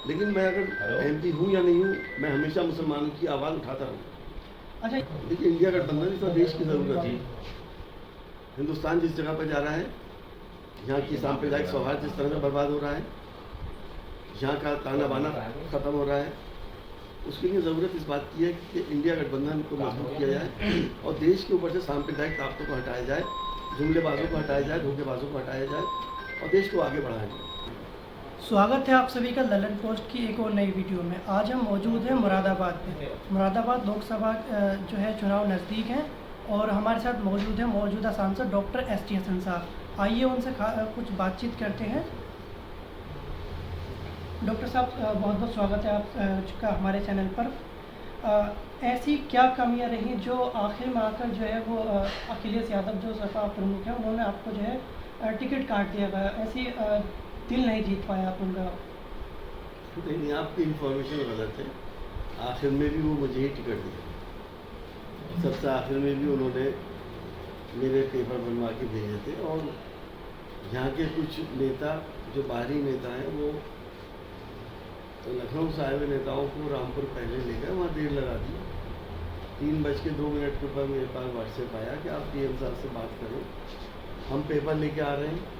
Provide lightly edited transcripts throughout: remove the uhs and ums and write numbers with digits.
लेकिन मैं अगर एमपी हूँ या नहीं हूँ, मैं हमेशा मुसलमानों की आवाज़ उठाता रहूँ। अच्छा, देखिए, इंडिया गठबंधन इस देश की ज़रूरत है। हिंदुस्तान जिस जगह पर जा रहा है, यहाँ की सांप्रदायिक सौहार्द जिस तरह से बर्बाद हो रहा है, यहाँ का ताना बाना खत्म हो रहा है, उसके लिए ज़रूरत इस बात की है कि इंडिया गठबंधन को मजबूत किया जाए और देश के ऊपर से सांप्रदायिक ताकतों को हटाया जाए, जुमलेबाजों को हटाया जाए, धोखेबाजों को हटाया जाए और देश को आगे बढ़ाया जाए। स्वागत है आप सभी का ललन पोस्ट की एक और नई वीडियो में। आज हम मौजूद हैं मुरादाबाद में। मुरादाबाद लोकसभा जो है चुनाव नज़दीक हैं और हमारे साथ मौजूद हैं मौजूदा सांसद डॉक्टर एस.टी. हसन साहब। आइए उनसे कुछ बातचीत करते हैं। डॉक्टर साहब, बहुत बहुत स्वागत है आपका हमारे चैनल पर। ऐसी क्या कमियां रहीं जो आखिर में आकर जो है वो अखिलेश यादव जो सपा प्रमुख हैं उन्होंने आपको जो है टिकट काट दिया गया, ऐसी दिल नहीं जीत पाया आप उनका? नहीं, आपकी इन्फॉर्मेशन गलत है। आखिर में भी वो मुझे ही टिकट दिया। सबसे आखिर में भी उन्होंने मेरे पेपर बनवा के भेजे थे और यहाँ के कुछ नेता जो बाहरी नेता हैं वो तो लखनऊ से आए हुए नेताओं को रामपुर पहले ले गए, वहाँ देर लगा दी। 3:02 के ऊपर मेरे पास व्हाट्सएप आया कि आप पीएम साहब से बात करो, हम पेपर लेके आ रहे हैं,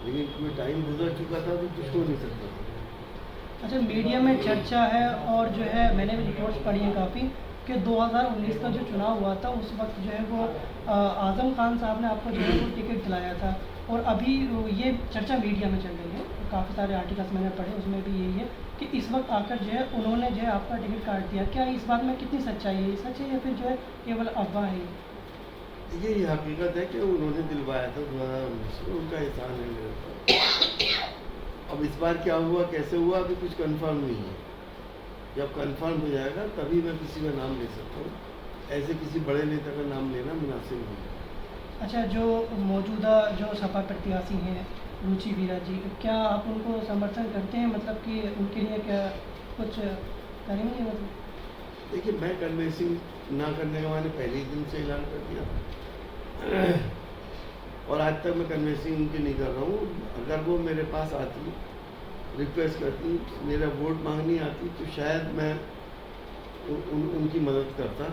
लेकिन कोई टाइम गुजर चुका था तो कुछ हो नहीं सकता था। अच्छा, मीडिया में चर्चा है और जो है मैंने भी रिपोर्ट्स पढ़ी हैं काफ़ी कि 2019 का जो चुनाव हुआ था उस वक्त जो है वो आज़म खान साहब ने आपको जो है वो टिकट दिलाया था और अभी ये चर्चा मीडिया में चल रही है, काफ़ी सारे आर्टिकल्स मैंने पढ़े, उसमें भी यही है कि इस वक्त आकर जो है उन्होंने जो है आपका टिकट काट दिया। क्या इस बात में कितनी सच्चाई है, ये सच है या फिर जो है केवल अफवाह है? ये हकीकत है कि उन्होंने दिलवाया था 2019 में, उनका एहसान है मेरे ऊपर। अब इस बार क्या हुआ, कैसे हुआ, अभी कुछ कंफर्म नहीं है। जब कंफर्म हो जाएगा तभी मैं किसी का नाम ले सकता हूँ। ऐसे किसी बड़े नेता का नाम लेना मुनासिब नहीं है। अच्छा, जो मौजूदा जो सपा प्रत्याशी हैं रुचि वीरा जी, क्या आप उनको समर्थन करते हैं? मतलब कि उनके लिए क्या कुछ करेंगे? मतलब देखिए, मैं कन्वेंसिंग ना करने का मैंने पहले ही दिन से ऐलान कर दिया और आज तक मैं कन्वेंसिंग उनकी नहीं कर रहा हूँ। अगर वो मेरे पास आती, रिक्वेस्ट करती, मेरा वोट मांगनी आती तो शायद मैं उनकी मदद करता,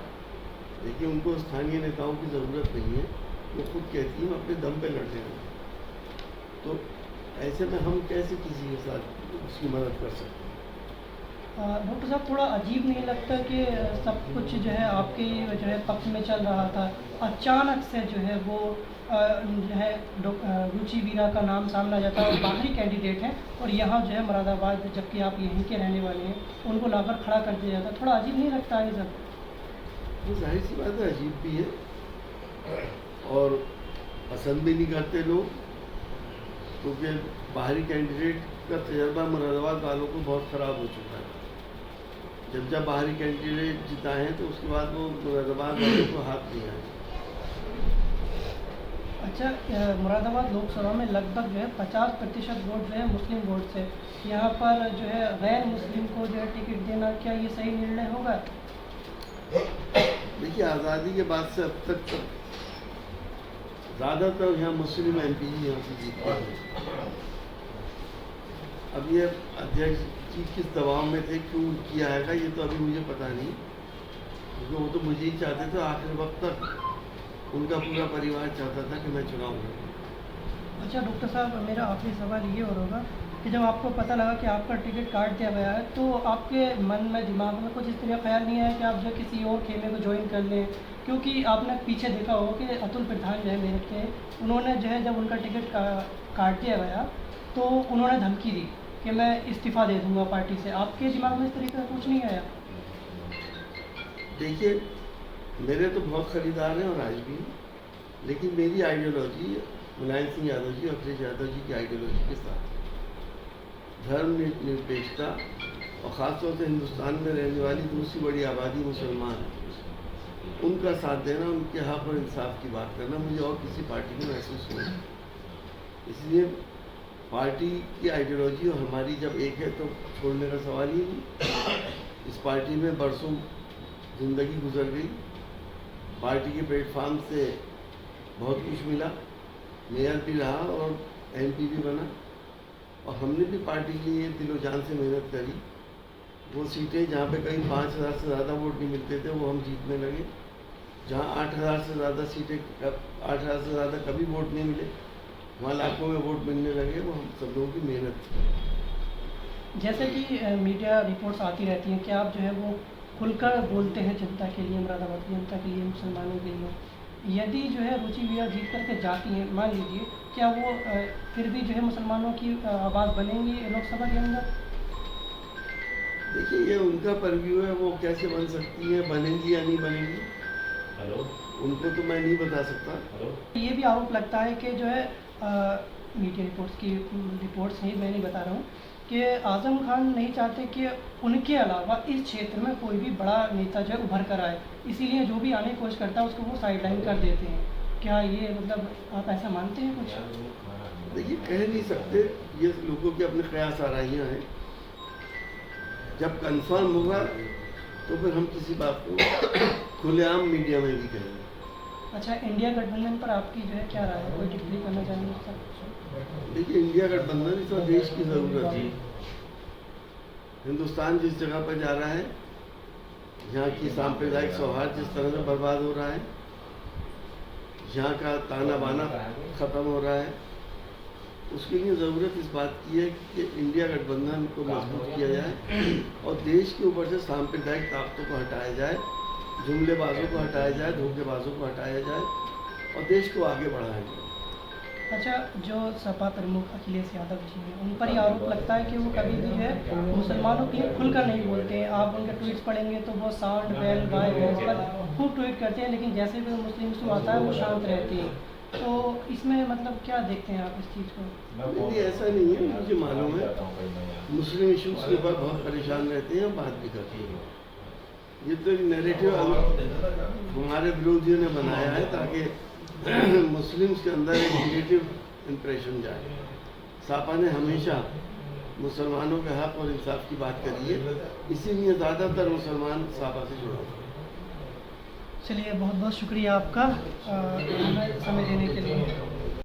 लेकिन उनको स्थानीय नेताओं की ज़रूरत नहीं है। वो खुद कहती हैं अपने दम पे लड़ने हैं, तो ऐसे में हम कैसे किसी के साथ उसकी मदद कर सकते हैं? डॉक्टर साहब, थोड़ा अजीब नहीं लगता कि सब कुछ जो है आपके जो है पक्ष में चल रहा था, अचानक से जो है वो जो है रुचि वीरा का नाम सामने आ जाता है और बाहरी कैंडिडेट हैं और यहाँ जो है मुरादाबाद, जबकि आप यहीं के रहने वाले हैं, उनको लाकर खड़ा कर दिया जाता है? थोड़ा अजीब नहीं लगता है ये सब? वो जाहिर सी बात है, अजीब भी है और पसंद भी नहीं करते लोग, क्योंकि बाहरी कैंडिडेट का तजर्बा मुरादाबाद वालों को बहुत ख़राब हो चुका है। जब बाहरी कैंडिडेट जीता है तो उसके बाद वो मुरादाबाद वालों को हाथ नहीं आए। अच्छा, मुरादाबाद लोकसभा में लगभग जो है 50% वोट जो है मुस्लिम वोट से, यहाँ पर जो है गैर मुस्लिम को जो है टिकट देना, क्या ये सही निर्णय होगा? देखिए, आज़ादी के बाद से अब तक ज़्यादातर यहाँ मुस्लिम एमपी ही यहाँ से जीतते हैं। अब ये अध्यक्ष जी किस दबाव में थे, क्यों किया है, ये तो अभी मुझे पता नहीं, क्योंकि वो तो मुझे ही चाहते थे। आखिर वक्त तक उनका पूरा परिवार चाहता था कि मैं चुनाव लड़ूं। अच्छा डॉक्टर साहब, मेरा आखिरी सवाल ये और होगा कि जब आपको पता लगा कि आपका टिकट काट दिया गया है तो आपके मन में, दिमाग में कुछ इस तरह ख्याल नहीं आया कि आप जो किसी और खेमे को ज्वाइन कर लें? क्योंकि आपने पीछे देखा होगा कि अतुल प्रधान जो है मेरठ के, उन्होंने जो है जब उनका टिकट काट दिया गया तो उन्होंने धमकी दी कि मैं इस्तीफ़ा दे दूँगा पार्टी से। आपके दिमाग में इस तरीके का कुछ नहीं आया? देखिए, मेरे तो बहुत खरीदार हैं और आज भी, लेकिन मेरी आइडियोलॉजी मुलायम सिंह यादव जी, अखिलेश यादव जी की आइडियोलॉजी के साथ धर्म निरपेक्षता और ख़ासतौर से हिंदुस्तान में रहने वाली दूसरी बड़ी आबादी मुसलमान, उनका साथ देना, उनके हक़ और इंसाफ की बात करना मुझे और किसी पार्टी में महसूस नहीं। इसलिए पार्टी की आइडियोलॉजी और हमारी जब एक है तो छोड़ने का सवाल ही नहीं। इस पार्टी में बरसों ज़िंदगी गुजर गई, पार्टी के प्लेटफार्म से बहुत कुछ मिला, मेयर भी रहा और एमपी भी बना, और हमने भी पार्टी के लिए दिलो जान से मेहनत करी। वो सीटें जहाँ पे कहीं 5,000 से ज़्यादा वोट नहीं मिलते थे वो हम जीतने लगे। जहाँ 8,000 से ज़्यादा सीटें 8,000 से ज़्यादा कभी वोट नहीं मिले, वहाँ लाखों में वोट मिलने लगे। वो हम सब लोगों की मेहनत थी। जैसे कि मीडिया रिपोर्ट्स आती रहती हैं कि आप जो है वो खुलकर बोलते हैं जनता के लिए, मुरादाबाद की जनता के लिए, मुसलमानों के लिए। यदि जो है रुचि भैया जीत करके जाती हैं, मान लीजिए, क्या वो फिर भी जो है मुसलमानों की आवाज़ बनेंगी लोकसभा के अंदर? देखिए, ये उनका परव्यू है, वो कैसे बन सकती है, बनेंगी या नहीं बनेंगी, हेलो, उनको तो मैं नहीं बता सकता। हेलो। ये भी आरोप लगता है कि जो है मीडिया रिपोर्ट्स ही मैं नहीं बता रहा हूँ कि आज़म खान नहीं चाहते कि उनके अलावा इस क्षेत्र में कोई भी बड़ा नेता जो है उभर कर आए, इसीलिए जो भी आने की कोशिश करता है उसको वो साइडलाइन कर देते हैं। क्या ये मतलब आप ऐसा मानते हैं कुछ? देखिए, कह नहीं सकते, ये लोगों के अपने क़यास आराइयाँ हैं। जब कंफर्म होगा तो फिर हम किसी बात को खुलेआम मीडिया में भी कहेंगे। अच्छा, इंडिया गठबंधन पर आपकी जो है क्या राय है, कोई टिप्पणी करना चाहेंगे सर? देखिए, इंडिया गठबंधन इस वक्त देश की ज़रूरत है। हिंदुस्तान जिस जगह पर जा रहा है, यहाँ की सांप्रदायिक सौहार्द जिस तरह से बर्बाद हो रहा है, यहाँ का ताना बाना ख़त्म हो रहा है, उसके लिए ज़रूरत इस बात की है कि इंडिया गठबंधन को मजबूत किया जाए और देश के ऊपर से सांप्रदायिक ताकतों को हटाया जाए, जुमलेबाजों को हटाया जाए, धोखेबाजों को हटाया जाए और देश को आगे बढ़ाया जाए। अच्छा, जो सपा प्रमुख अखिलेश यादव जी हैं, उन पर ये आरोप लगता है कि वो कभी भी है मुसलमानों के लिए खुलकर नहीं बोलते हैं। आप उनके ट्वीट्स पढ़ेंगे तो वो सांड, बैल, गाय, भैंस पर खूब ट्वीट करते हैं, लेकिन जैसे भी मुस्लिम इशू आता है वो शांत रहते हैं। तो इसमें मतलब क्या देखते हैं आप इस चीज़ को? नहीं, ऐसा नहीं है, मुझे मालूम है। मुस्लिम इशूज़ के ऊपर बहुत परेशान रहते हैं और बात भी करते हैं। ये तो एक नैरेटिव हमारे विरोधियों ने बनाया है ताकि मुस्लिम्स के अंदर एक नेगेटिव इम्प्रेशन जाए। सापा ने हमेशा मुसलमानों के हक और इंसाफ की बात करी है, इसीलिए ज़्यादातर मुसलमान सापा से जुड़े हैं। चलिए, बहुत बहुत शुक्रिया आपका हमें समय देने के लिए।